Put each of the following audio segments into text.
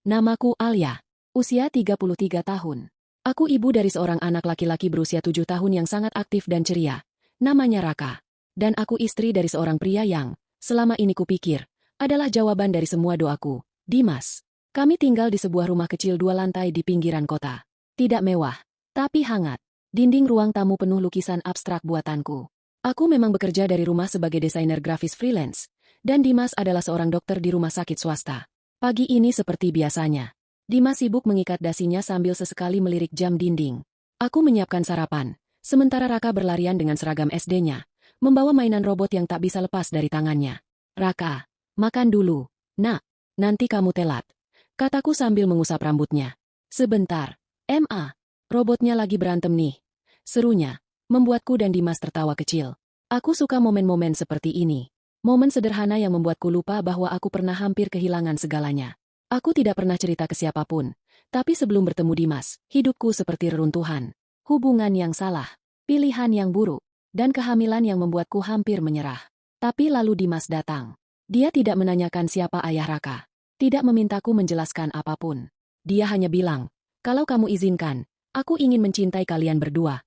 Namaku Alia. Usia 33 tahun. Aku ibu dari seorang anak laki-laki berusia 7 tahun yang sangat aktif dan ceria. Namanya Raka. Dan aku istri dari seorang pria yang, selama ini kupikir, adalah jawaban dari semua doaku, Dimas. Kami tinggal di sebuah rumah kecil 2 lantai di pinggiran kota. Tidak mewah, tapi hangat. Dinding ruang tamu penuh lukisan abstrak buatanku. Aku memang bekerja dari rumah sebagai desainer grafis freelance, dan Dimas adalah seorang dokter di rumah sakit swasta. Pagi ini seperti biasanya. Dimas sibuk mengikat dasinya sambil sesekali melirik jam dinding. Aku menyiapkan sarapan, sementara Raka berlarian dengan seragam SD-nya, membawa mainan robot yang tak bisa lepas dari tangannya. Raka, makan dulu, nak, nanti kamu telat, kataku sambil mengusap rambutnya. Sebentar, Ma, robotnya lagi berantem nih, serunya, membuatku dan Dimas tertawa kecil. Aku suka momen-momen seperti ini. Momen sederhana yang membuatku lupa bahwa aku pernah hampir kehilangan segalanya. Aku tidak pernah cerita ke siapapun, tapi sebelum bertemu Dimas, hidupku seperti reruntuhan. Hubungan yang salah, pilihan yang buruk, dan kehamilan yang membuatku hampir menyerah. Tapi lalu Dimas datang. Dia tidak menanyakan siapa ayah Raka. Tidak memintaku menjelaskan apapun. Dia hanya bilang, kalau kamu izinkan, aku ingin mencintai kalian berdua.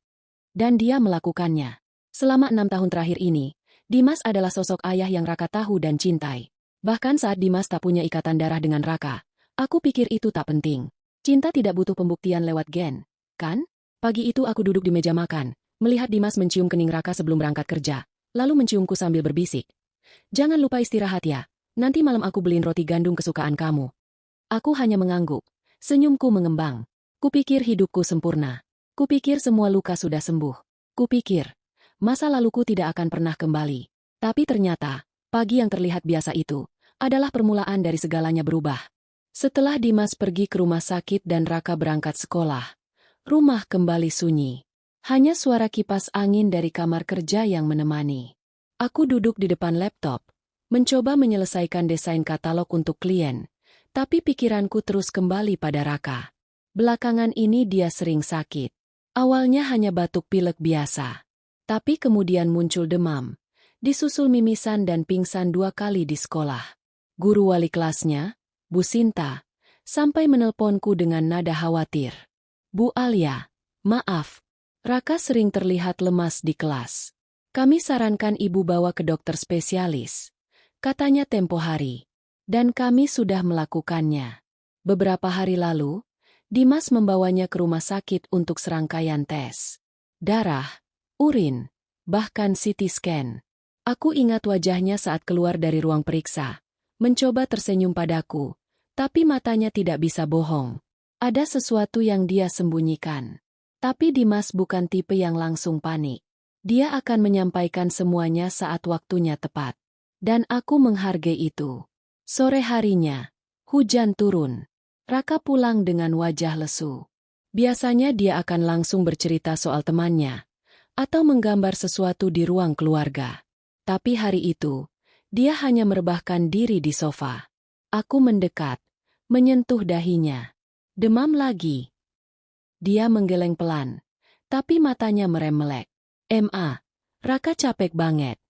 Dan dia melakukannya. Selama 6 tahun terakhir ini, Dimas adalah sosok ayah yang Raka tahu dan cintai. Bahkan saat Dimas tak punya ikatan darah dengan Raka, aku pikir itu tak penting. Cinta tidak butuh pembuktian lewat gen, kan? Pagi itu aku duduk di meja makan, melihat Dimas mencium kening Raka sebelum berangkat kerja, lalu menciumku sambil berbisik. Jangan lupa istirahat ya, nanti malam aku beliin roti gandum kesukaan kamu. Aku hanya mengangguk, senyumku mengembang. Kupikir hidupku sempurna. Kupikir semua luka sudah sembuh. Kupikir masa laluku tidak akan pernah kembali. Tapi ternyata, pagi yang terlihat biasa itu, adalah permulaan dari segalanya berubah. Setelah Dimas pergi ke rumah sakit dan Raka berangkat sekolah, rumah kembali sunyi. Hanya suara kipas angin dari kamar kerja yang menemani. Aku duduk di depan laptop, mencoba menyelesaikan desain katalog untuk klien, tapi pikiranku terus kembali pada Raka. Belakangan ini dia sering sakit. Awalnya hanya batuk pilek biasa. Tapi kemudian muncul demam, disusul mimisan dan pingsan 2 kali di sekolah. Guru wali kelasnya, Bu Sinta, sampai menelponku dengan nada khawatir. Bu Alia, maaf, Raka sering terlihat lemas di kelas. Kami sarankan ibu bawa ke dokter spesialis, katanya tempo hari. Dan kami sudah melakukannya. Beberapa hari lalu, Dimas membawanya ke rumah sakit untuk serangkaian tes darah, urin, bahkan CT scan. Aku ingat wajahnya saat keluar dari ruang periksa, mencoba tersenyum padaku, tapi matanya tidak bisa bohong. Ada sesuatu yang dia sembunyikan. Tapi Dimas bukan tipe yang langsung panik. Dia akan menyampaikan semuanya saat waktunya tepat. Dan aku menghargai itu. Sore harinya, hujan turun. Raka pulang dengan wajah lesu. Biasanya dia akan langsung bercerita soal temannya, atau menggambar sesuatu di ruang keluarga. Tapi hari itu, dia hanya merebahkan diri di sofa. Aku mendekat, menyentuh dahinya. Demam lagi. Dia menggeleng pelan, tapi matanya merem-melek. Ma, Raka capek banget.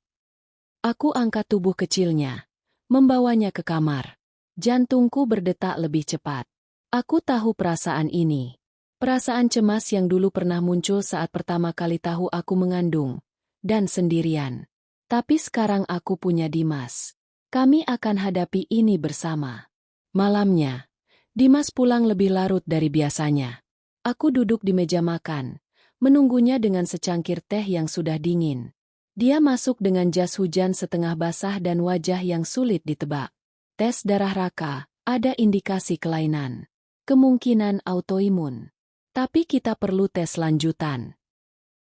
Aku angkat tubuh kecilnya, membawanya ke kamar. Jantungku berdetak lebih cepat. Aku tahu perasaan ini. Perasaan cemas yang dulu pernah muncul saat pertama kali tahu aku mengandung, dan sendirian. Tapi sekarang aku punya Dimas. Kami akan hadapi ini bersama. Malamnya, Dimas pulang lebih larut dari biasanya. Aku duduk di meja makan, menunggunya dengan secangkir teh yang sudah dingin. Dia masuk dengan jas hujan setengah basah dan wajah yang sulit ditebak. Tes darah Raka, ada indikasi kelainan. Kemungkinan autoimun. Tapi kita perlu tes lanjutan.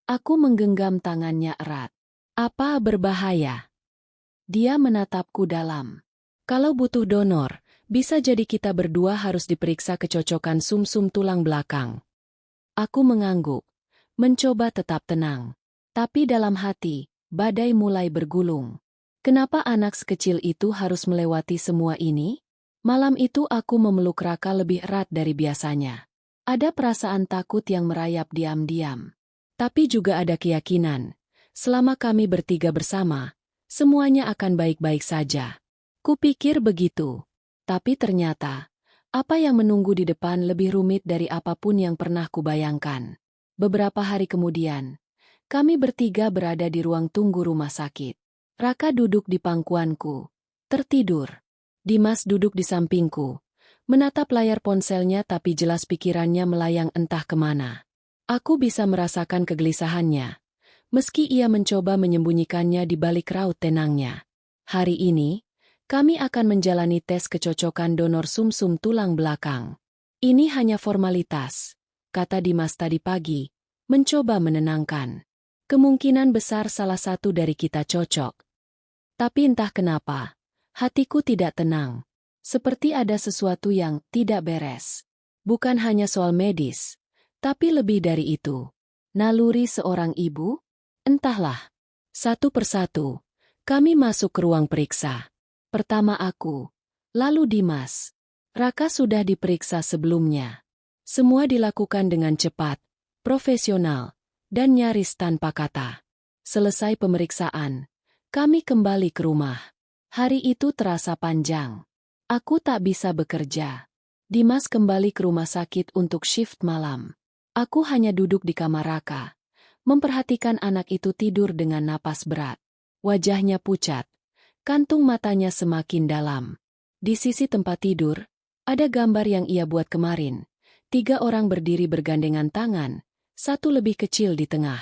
Aku menggenggam tangannya erat. Apa berbahaya? Dia menatapku dalam. Kalau butuh donor, bisa jadi kita berdua harus diperiksa kecocokan sumsum tulang belakang. Aku mengangguk, mencoba tetap tenang. Tapi dalam hati, badai mulai bergulung. Kenapa anak sekecil itu harus melewati semua ini? Malam itu aku memeluk Raka lebih erat dari biasanya. Ada perasaan takut yang merayap diam-diam. Tapi juga ada keyakinan, selama kami bertiga bersama, semuanya akan baik-baik saja. Kupikir begitu. Tapi ternyata, Apa yang menunggu di depan lebih rumit dari apapun yang pernah kubayangkan. Beberapa hari kemudian, kami bertiga berada di ruang tunggu rumah sakit. Raka duduk di pangkuanku, tertidur. Dimas duduk di sampingku, menatap layar ponselnya tapi jelas pikirannya melayang entah kemana. Aku bisa merasakan kegelisahannya, meski ia mencoba menyembunyikannya di balik raut tenangnya. Hari ini, kami akan menjalani tes kecocokan donor sumsum tulang belakang. Ini hanya formalitas, kata Dimas tadi pagi, mencoba menenangkan. Kemungkinan besar salah satu dari kita cocok. Tapi entah kenapa, hatiku tidak tenang. Seperti ada sesuatu yang tidak beres. Bukan hanya soal medis, tapi lebih dari itu. Naluri seorang ibu? Entahlah. Satu persatu, kami masuk ke ruang periksa. Pertama aku, lalu Dimas. Raka sudah diperiksa sebelumnya. Semua dilakukan dengan cepat, profesional, dan nyaris tanpa kata. Selesai pemeriksaan, kami kembali ke rumah. Hari itu terasa panjang. Aku tak bisa bekerja. Dimas kembali ke rumah sakit untuk shift malam. Aku hanya duduk di kamar Raka, memperhatikan anak itu tidur dengan napas berat. Wajahnya pucat. Kantung matanya semakin dalam. Di sisi tempat tidur, ada gambar yang ia buat kemarin. 3 orang berdiri bergandengan tangan, satu lebih kecil di tengah.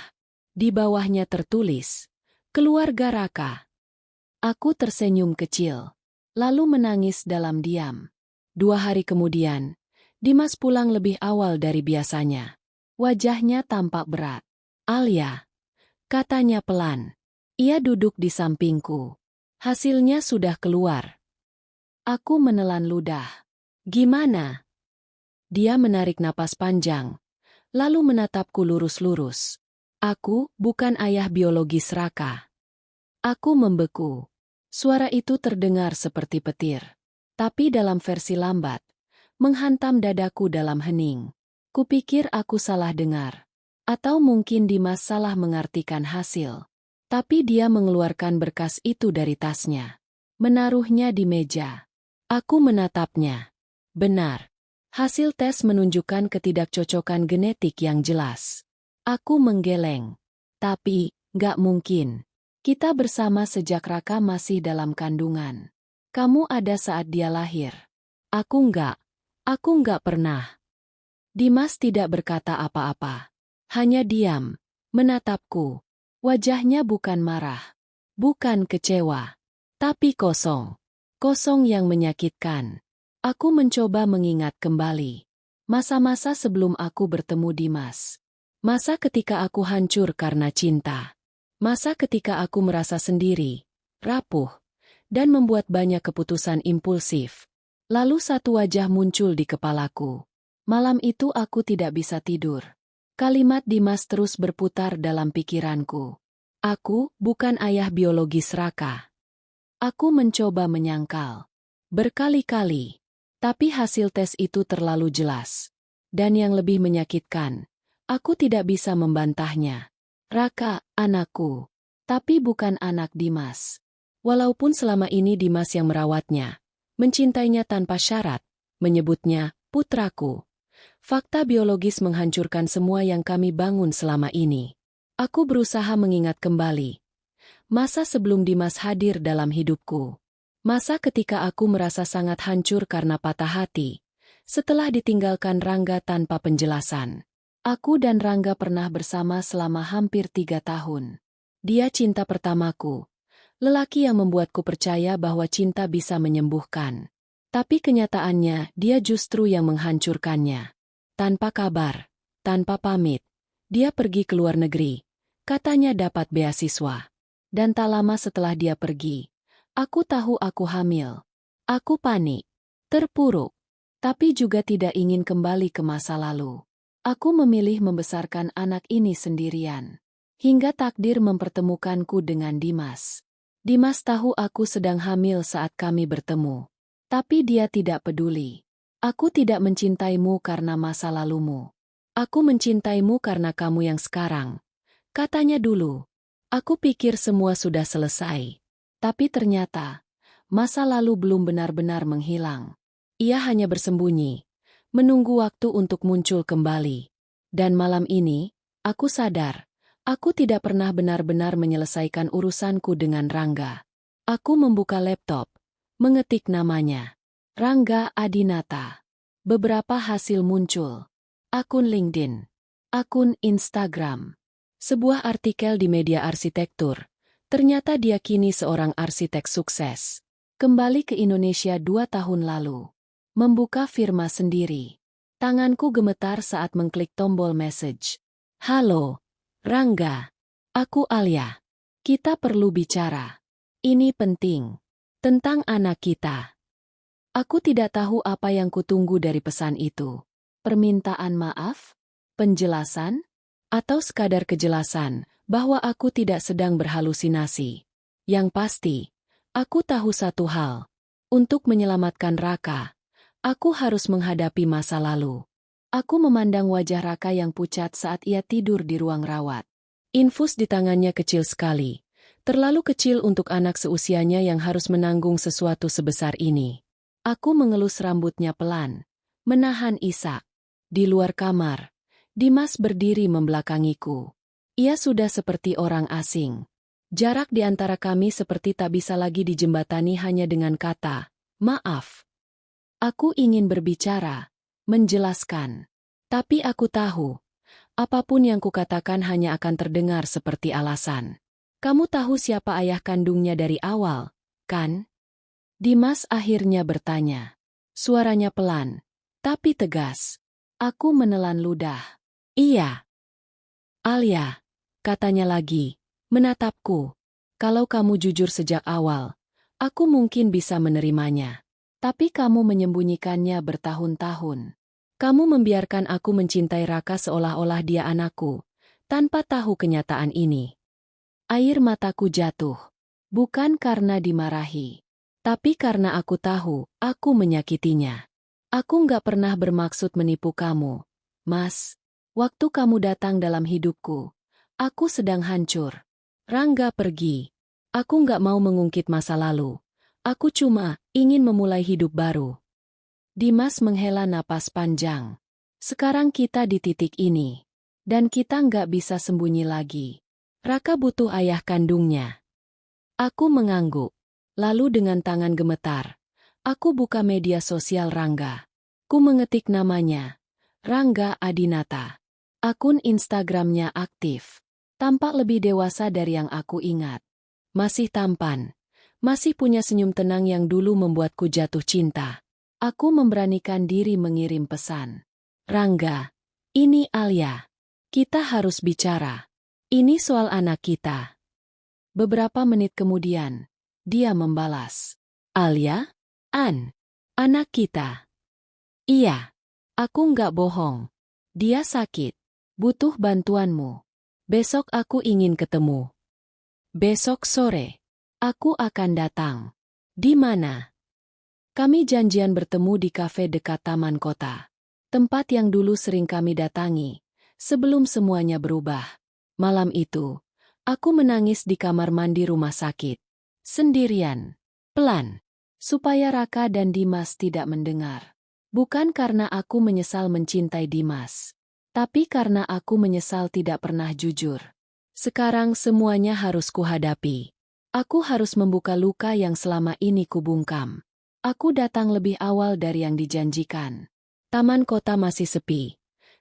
Di bawahnya tertulis, "Keluarga Raka." Aku tersenyum kecil, lalu menangis dalam diam. 2 hari kemudian, Dimas pulang lebih awal dari biasanya. Wajahnya tampak berat. "Alia," katanya pelan. Ia duduk di sampingku. Hasilnya sudah keluar. Aku menelan ludah. "Gimana?" Dia menarik napas panjang, lalu menatapku lurus-lurus. "Aku bukan ayah biologis Raka." Aku membeku. Suara itu terdengar seperti petir. Tapi dalam versi lambat, menghantam dadaku dalam hening. Kupikir aku salah dengar. Atau mungkin Dimas salah mengartikan hasil. Tapi dia mengeluarkan berkas itu dari tasnya. Menaruhnya di meja. Aku menatapnya. Benar. Hasil tes menunjukkan ketidakcocokan genetik yang jelas. Aku menggeleng. Tapi, gak mungkin. Kita bersama sejak Raka masih dalam kandungan. Kamu ada saat dia lahir. Aku enggak. Aku enggak pernah. Dimas tidak berkata apa-apa. Hanya diam, menatapku. Wajahnya bukan marah, bukan kecewa, tapi kosong. Kosong yang menyakitkan. Aku mencoba mengingat kembali. Masa-masa sebelum aku bertemu Dimas. Masa ketika aku hancur karena cinta. Masa ketika aku merasa sendiri, rapuh, dan membuat banyak keputusan impulsif. Lalu satu wajah muncul di kepalaku. Malam itu aku tidak bisa tidur. Kalimat Dimas terus berputar dalam pikiranku. Aku bukan ayah biologis Raka. Aku mencoba menyangkal. Berkali-kali. Tapi hasil tes itu terlalu jelas. Dan yang lebih menyakitkan, aku tidak bisa membantahnya. Raka, anakku. Tapi bukan anak Dimas. Walaupun selama ini Dimas yang merawatnya, mencintainya tanpa syarat, menyebutnya putraku. Fakta biologis menghancurkan semua yang kami bangun selama ini. Aku berusaha mengingat kembali. Masa sebelum Dimas hadir dalam hidupku. Masa ketika aku merasa sangat hancur karena patah hati. Setelah ditinggalkan Rangga tanpa penjelasan. Aku dan Rangga pernah bersama selama hampir 3 tahun. Dia cinta pertamaku. Lelaki yang membuatku percaya bahwa cinta bisa menyembuhkan. Tapi kenyataannya dia justru yang menghancurkannya. Tanpa kabar, tanpa pamit, dia pergi ke luar negeri. Katanya dapat beasiswa. Dan tak lama setelah dia pergi, aku tahu aku hamil. Aku panik, terpuruk, tapi juga tidak ingin kembali ke masa lalu. Aku memilih membesarkan anak ini sendirian. Hingga takdir mempertemukanku dengan Dimas. Dimas tahu aku sedang hamil saat kami bertemu. Tapi dia tidak peduli. Aku tidak mencintaimu karena masa lalumu. Aku mencintaimu karena kamu yang sekarang. Katanya dulu. Aku pikir semua sudah selesai. Tapi ternyata, masa lalu belum benar-benar menghilang. Ia hanya bersembunyi, menunggu waktu untuk muncul kembali. Dan malam ini, aku sadar, aku tidak pernah benar-benar menyelesaikan urusanku dengan Rangga. Aku membuka laptop, mengetik namanya. Rangga Adinata. Beberapa hasil muncul. Akun LinkedIn. Akun Instagram. Sebuah artikel di media arsitektur. Ternyata dia kini seorang arsitek sukses. Kembali ke Indonesia 2 tahun lalu. Membuka firma sendiri. Tanganku gemetar saat mengklik tombol message. Halo, Rangga. Aku Alia. Kita perlu bicara. Ini penting. Tentang anak kita. Aku tidak tahu apa yang kutunggu dari pesan itu. Permintaan maaf? Penjelasan? Atau sekadar kejelasan bahwa aku tidak sedang berhalusinasi. Yang pasti, aku tahu satu hal. Untuk menyelamatkan Raka, aku harus menghadapi masa lalu. Aku memandang wajah Raka yang pucat saat ia tidur di ruang rawat. Infus di tangannya kecil sekali. Terlalu kecil untuk anak seusianya yang harus menanggung sesuatu sebesar ini. Aku mengelus rambutnya pelan, menahan isak. Di luar kamar, Dimas berdiri membelakangiku. Ia sudah seperti orang asing. Jarak di antara kami seperti tak bisa lagi dijembatani hanya dengan kata, maaf. Aku ingin berbicara, menjelaskan. Tapi aku tahu, apapun yang kukatakan hanya akan terdengar seperti alasan. Kamu tahu siapa ayah kandungnya dari awal, kan? Dimas akhirnya bertanya. Suaranya pelan, tapi tegas. Aku menelan ludah. Iya. Alia, katanya lagi, menatapku. Kalau kamu jujur sejak awal, aku mungkin bisa menerimanya. Tapi kamu menyembunyikannya bertahun-tahun. Kamu membiarkan aku mencintai Raka seolah-olah dia anakku, tanpa tahu kenyataan ini. Air mataku jatuh. Bukan karena dimarahi. Tapi karena aku tahu, aku menyakitinya. Aku nggak pernah bermaksud menipu kamu. Mas, waktu kamu datang dalam hidupku, aku sedang hancur. Rangga pergi. Aku nggak mau mengungkit masa lalu. Aku cuma ingin memulai hidup baru. Dimas menghela napas panjang. Sekarang kita di titik ini. Dan kita nggak bisa sembunyi lagi. Raka butuh ayah kandungnya. Aku mengangguk. Lalu dengan tangan gemetar, aku buka media sosial Rangga. Ku mengetik namanya, Rangga Adinata. Akun Instagramnya aktif. Tampak lebih dewasa dari yang aku ingat. Masih tampan. Masih punya senyum tenang yang dulu membuatku jatuh cinta. Aku memberanikan diri mengirim pesan. Rangga, ini Alia. Kita harus bicara. Ini soal anak kita. Beberapa menit kemudian, dia membalas. Alia? Anak kita. Iya. Aku nggak bohong. Dia sakit. Butuh bantuanmu. Besok aku ingin ketemu. Besok sore. Aku akan datang. Di mana? Kami janjian bertemu di kafe dekat taman kota. Tempat yang dulu sering kami datangi. Sebelum semuanya berubah. Malam itu, aku menangis di kamar mandi rumah sakit. Sendirian. Pelan. Supaya Raka dan Dimas tidak mendengar. Bukan karena aku menyesal mencintai Dimas. Tapi karena aku menyesal tidak pernah jujur. Sekarang semuanya harus kuhadapi. Aku harus membuka luka yang selama ini kubungkam. Aku datang lebih awal dari yang dijanjikan. Taman kota masih sepi.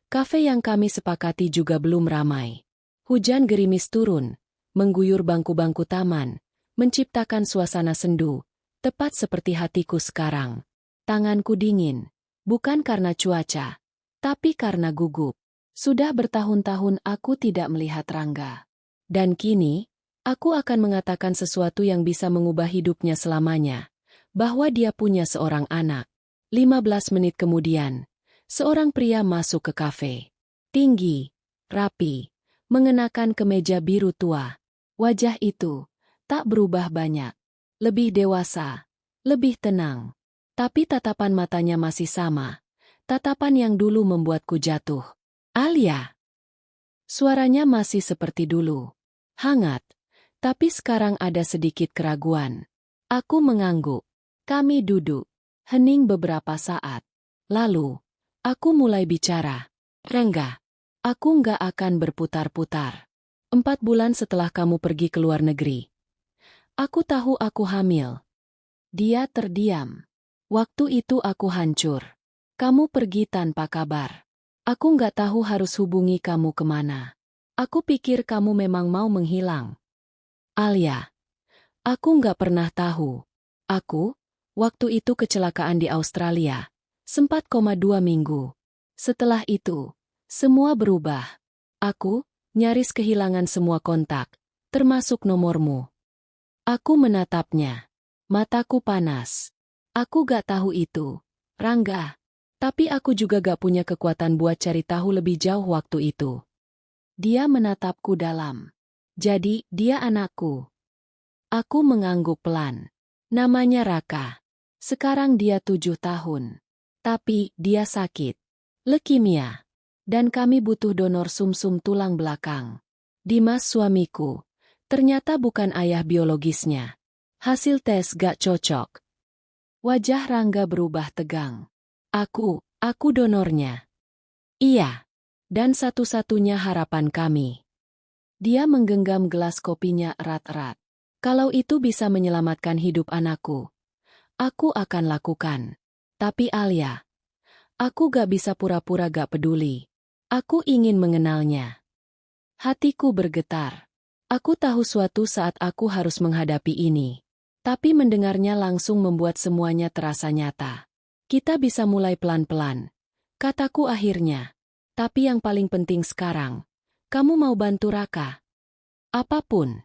Kafe yang kami sepakati juga belum ramai. Hujan gerimis turun, mengguyur bangku-bangku taman, menciptakan suasana sendu, tepat seperti hatiku sekarang. Tanganku dingin, bukan karena cuaca, tapi karena gugup. Sudah bertahun-tahun aku tidak melihat Rangga. Dan kini, aku akan mengatakan sesuatu yang bisa mengubah hidupnya selamanya. Bahwa dia punya seorang anak. 15 menit kemudian, seorang pria masuk ke kafe. Tinggi, rapi, mengenakan kemeja biru tua. Wajah itu tak berubah banyak. Lebih dewasa, lebih tenang. Tapi tatapan matanya masih sama. Tatapan yang dulu membuatku jatuh. Alia. Suaranya masih seperti dulu. Hangat. Tapi sekarang ada sedikit keraguan. Aku mengangguk. Kami duduk. Hening beberapa saat. Lalu, aku mulai bicara. Rangga, aku nggak akan berputar-putar. 4 bulan setelah kamu pergi ke luar negeri. Aku tahu aku hamil. Dia terdiam. Waktu itu aku hancur. Kamu pergi tanpa kabar. Aku nggak tahu harus hubungi kamu kemana. Aku pikir kamu memang mau menghilang. Alia, aku nggak pernah tahu. Waktu itu kecelakaan di Australia. Sempat koma 2 minggu. Setelah itu, semua berubah. Aku nyaris kehilangan semua kontak, termasuk nomormu. Aku menatapnya. Mataku panas. Aku gak tahu itu, Rangga. Tapi aku juga gak punya kekuatan buat cari tahu lebih jauh waktu itu. Dia menatapku dalam. Jadi, dia anakku. Aku mengangguk pelan. Namanya Raka. Sekarang dia 7 tahun. Tapi, dia sakit. Leukemia. Dan kami butuh donor sumsum tulang belakang. Dimas suamiku. Ternyata bukan ayah biologisnya. Hasil tes gak cocok. Wajah Rangga berubah tegang. Aku donornya. Iya. Dan satu-satunya harapan kami. Dia menggenggam gelas kopinya erat-erat. Kalau itu bisa menyelamatkan hidup anakku, aku akan lakukan. Tapi Alia, aku gak bisa pura-pura gak peduli. Aku ingin mengenalnya. Hatiku bergetar. Aku tahu suatu saat aku harus menghadapi ini. Tapi mendengarnya langsung membuat semuanya terasa nyata. Kita bisa mulai pelan-pelan. Kataku akhirnya. Tapi yang paling penting sekarang, kamu mau bantu Raka? Apapun.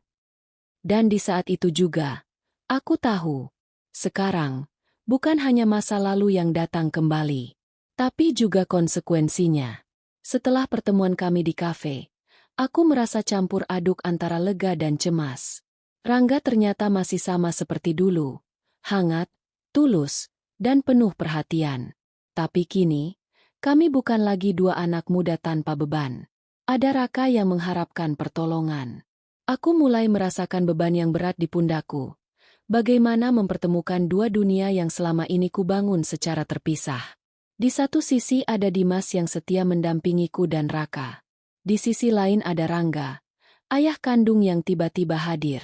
Dan di saat itu juga, aku tahu. Sekarang, bukan hanya masa lalu yang datang kembali, tapi juga konsekuensinya. Setelah pertemuan kami di kafe, aku merasa campur aduk antara lega dan cemas. Rangga ternyata masih sama seperti dulu, hangat, tulus, dan penuh perhatian. Tapi kini, kami bukan lagi 2 anak muda tanpa beban. Ada Raka yang mengharapkan pertolongan. Aku mulai merasakan beban yang berat di pundakku. Bagaimana mempertemukan 2 dunia yang selama ini kubangun secara terpisah. Di satu sisi ada Dimas yang setia mendampingiku dan Raka. Di sisi lain ada Rangga, ayah kandung yang tiba-tiba hadir.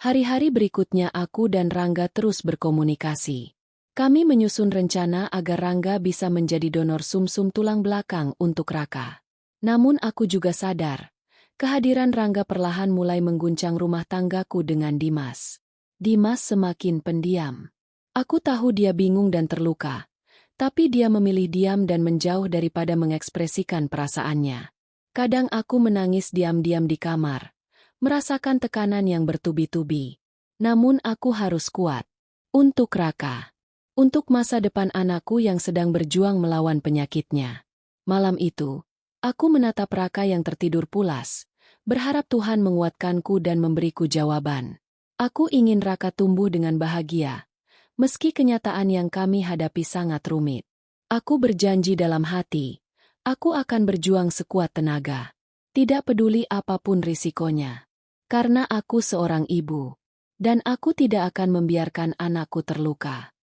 Hari-hari berikutnya aku dan Rangga terus berkomunikasi. Kami menyusun rencana agar Rangga bisa menjadi donor sumsum tulang belakang untuk Raka. Namun aku juga sadar, kehadiran Rangga perlahan mulai mengguncang rumah tanggaku dengan Dimas. Dimas semakin pendiam. Aku tahu dia bingung dan terluka, tapi dia memilih diam dan menjauh daripada mengekspresikan perasaannya. Kadang aku menangis diam-diam di kamar, merasakan tekanan yang bertubi-tubi. Namun aku harus kuat. Untuk Raka. Untuk masa depan anakku yang sedang berjuang melawan penyakitnya. Malam itu, aku menatap Raka yang tertidur pulas, berharap Tuhan menguatkanku dan memberiku jawaban. Aku ingin Raka tumbuh dengan bahagia, meski kenyataan yang kami hadapi sangat rumit. Aku berjanji dalam hati, aku akan berjuang sekuat tenaga. Tidak peduli apapun risikonya. Karena aku seorang ibu. Dan aku tidak akan membiarkan anakku terluka.